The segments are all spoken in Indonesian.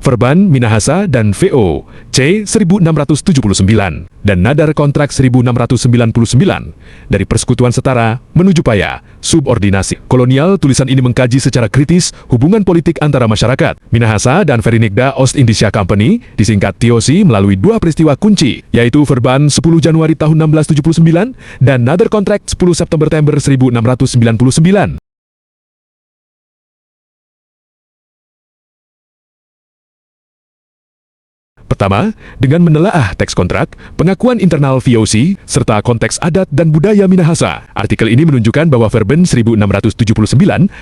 Verban Minahasa dan VOC 1679 dan Nadar Kontrak 1699 dari Persekutuan Setara menuju Paya, subordinasi kolonial. Tulisan ini mengkaji secara kritis hubungan politik antara masyarakat Minahasa dan Verenigda Oost-Indische Company, disingkat TOC, melalui dua peristiwa kunci, yaitu Verban 10 Januari tahun 1679 dan Nadar Kontrak 10 September 1699. Pertama, dengan menelaah teks kontrak, pengakuan internal VOC, serta konteks adat dan budaya Minahasa. Artikel ini menunjukkan bahwa Verban 1679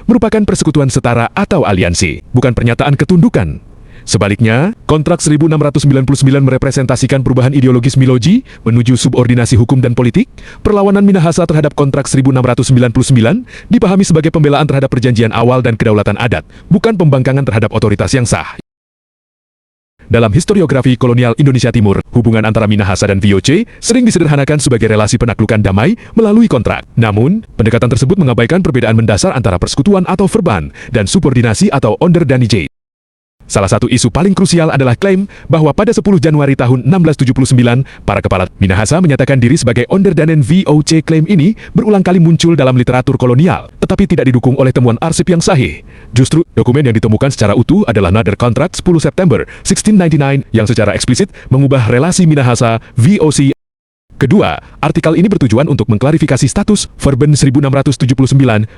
merupakan persekutuan setara atau aliansi, bukan pernyataan ketundukan. Sebaliknya, kontrak 1699 merepresentasikan perubahan ideologis Miloji menuju subordinasi hukum dan politik. Perlawanan Minahasa terhadap kontrak 1699 dipahami sebagai pembelaan terhadap perjanjian awal dan kedaulatan adat, bukan pembangkangan terhadap otoritas yang sah. Dalam historiografi kolonial Indonesia Timur, hubungan antara Minahasa dan VOC sering disederhanakan sebagai relasi penaklukan damai melalui kontrak. Namun, pendekatan tersebut mengabaikan perbedaan mendasar antara persekutuan atau verban dan subordinasi atau onderdanige. Salah satu isu paling krusial adalah klaim bahwa pada 10 Januari tahun 1679, para kepala Minahasa menyatakan diri sebagai onderdanen VOC. Klaim ini berulang kali muncul dalam literatur kolonial, tetapi tidak didukung oleh temuan arsip yang sahih. Justru, dokumen yang ditemukan secara utuh adalah Nadar Kontrak 10 September 1699 yang secara eksplisit mengubah relasi Minahasa VOC. Kedua, artikel ini bertujuan untuk mengklarifikasi status Verban 1679,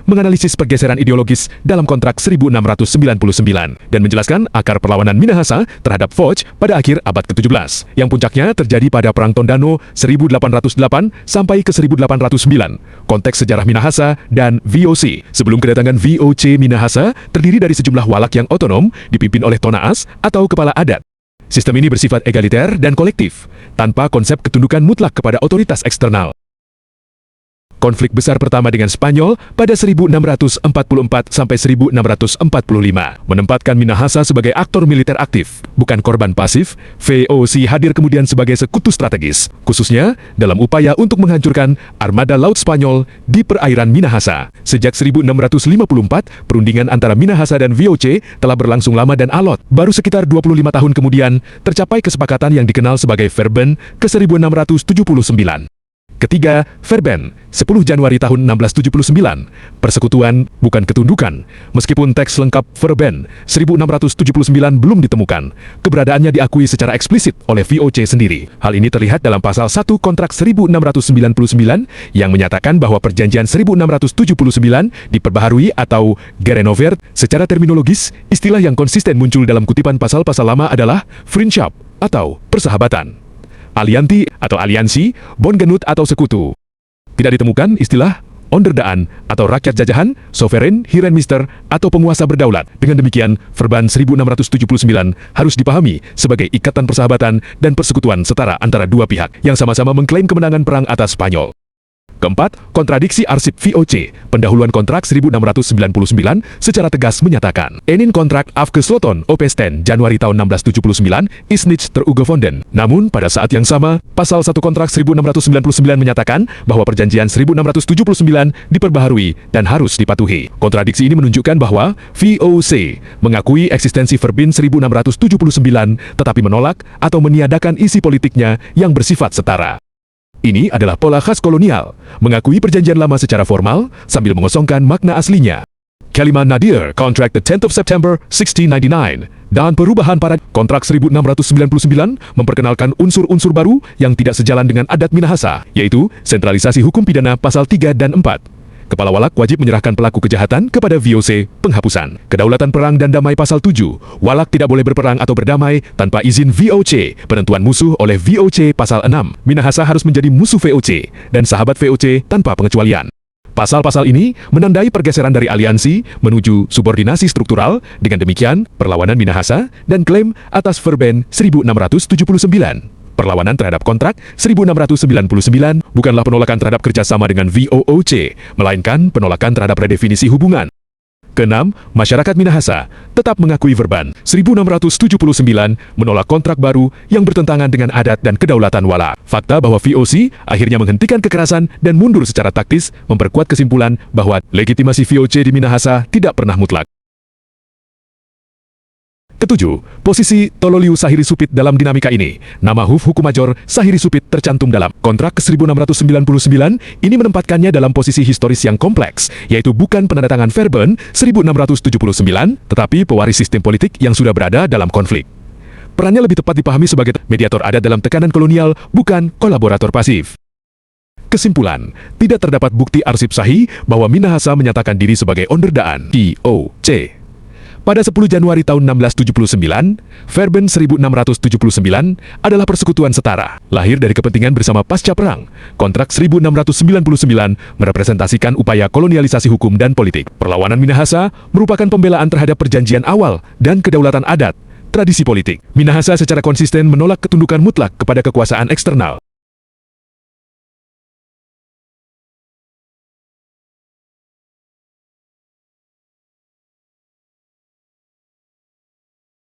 menganalisis pergeseran ideologis dalam kontrak 1699, dan menjelaskan akar perlawanan Minahasa terhadap VOC pada akhir abad ke-17, yang puncaknya terjadi pada Perang Tondano 1808 sampai ke 1809. Konteks sejarah Minahasa dan VOC. Sebelum kedatangan VOC, Minahasa terdiri dari sejumlah walak yang otonom, dipimpin oleh tonaas atau kepala adat. Sistem ini bersifat egaliter dan kolektif, tanpa konsep ketundukan mutlak kepada otoritas eksternal. Konflik besar pertama dengan Spanyol pada 1644 sampai 1645 menempatkan Minahasa sebagai aktor militer aktif, bukan korban pasif. VOC hadir kemudian sebagai sekutu strategis, khususnya dalam upaya untuk menghancurkan armada laut Spanyol di perairan Minahasa. Sejak 1654, perundingan antara Minahasa dan VOC telah berlangsung lama dan alot. Baru sekitar 25 tahun kemudian, tercapai kesepakatan yang dikenal sebagai Verban ke-1679. Ketiga, Verban, 10 Januari tahun 1679, persekutuan bukan ketundukan. Meskipun teks lengkap Verban 1679 belum ditemukan, keberadaannya diakui secara eksplisit oleh VOC sendiri. Hal ini terlihat dalam pasal 1 kontrak 1699 yang menyatakan bahwa perjanjian 1679 diperbaharui atau gerenover. Secara terminologis, istilah yang konsisten muncul dalam kutipan pasal-pasal lama adalah friendship atau persahabatan, alianti atau aliansi, bongenut atau sekutu. Tidak ditemukan istilah onderdaan atau rakyat jajahan, sovereign, Heerenmeester atau penguasa berdaulat. Dengan demikian, Verban 1679 harus dipahami sebagai ikatan persahabatan dan persekutuan setara antara dua pihak yang sama-sama mengklaim kemenangan perang atas Spanyol. Keempat, kontradiksi arsip VOC. Pendahuluan kontrak 1699 secara tegas menyatakan, Enin kontrak afgesloten op 10 Januari tahun 1679 is niet teruggevonden. Namun, pada saat yang sama, pasal 1 kontrak 1699 menyatakan bahwa perjanjian 1679 diperbaharui dan harus dipatuhi. Kontradiksi ini menunjukkan bahwa VOC mengakui eksistensi Verban 1679 tetapi menolak atau meniadakan isi politiknya yang bersifat setara. Ini adalah pola khas kolonial, mengakui perjanjian lama secara formal sambil mengosongkan makna aslinya. Kalimat Nadir Contract the 10th of September 1699 dan perubahan pada kontrak 1699 memperkenalkan unsur-unsur baru yang tidak sejalan dengan adat Minahasa, yaitu sentralisasi hukum pidana pasal 3 dan 4. Kepala walak wajib menyerahkan pelaku kejahatan kepada VOC. Penghapusan kedaulatan perang dan damai pasal 7. Walak tidak boleh berperang atau berdamai tanpa izin VOC. Penentuan musuh oleh VOC pasal 6. Minahasa harus menjadi musuh VOC dan sahabat VOC tanpa pengecualian. Pasal-pasal ini menandai pergeseran dari aliansi menuju subordinasi struktural. Dengan demikian, perlawanan Minahasa dan klaim atas Verban 1679. Perlawanan terhadap kontrak 1699 bukanlah penolakan terhadap kerjasama dengan VOC, melainkan penolakan terhadap redefinisi hubungan. Keenam, masyarakat Minahasa tetap mengakui Verban 1679 menolak kontrak baru yang bertentangan dengan adat dan kedaulatan walak. Fakta bahwa VOC akhirnya menghentikan kekerasan dan mundur secara taktis memperkuat kesimpulan bahwa legitimasi VOC di Minahasa tidak pernah mutlak. Ketujuh, posisi Tololiu Sahiri Supit dalam dinamika ini. Nama Huf Hukumajor Sahiri Supit tercantum dalam kontrak ke-1699, ini menempatkannya dalam posisi historis yang kompleks, yaitu bukan penandatangan Verben 1679, tetapi pewaris sistem politik yang sudah berada dalam konflik. Perannya lebih tepat dipahami sebagai mediator adat dalam tekanan kolonial, bukan kolaborator pasif. Kesimpulan, tidak terdapat bukti arsip sahih bahwa Minahasa menyatakan diri sebagai onderdaan (DOC). Pada 10 Januari tahun 1679, Verben 1679 adalah persekutuan setara, lahir dari kepentingan bersama pasca perang. Kontrak 1699 merepresentasikan upaya kolonialisasi hukum dan politik. Perlawanan Minahasa merupakan pembelaan terhadap perjanjian awal dan kedaulatan adat, tradisi politik. Minahasa secara konsisten menolak ketundukan mutlak kepada kekuasaan eksternal.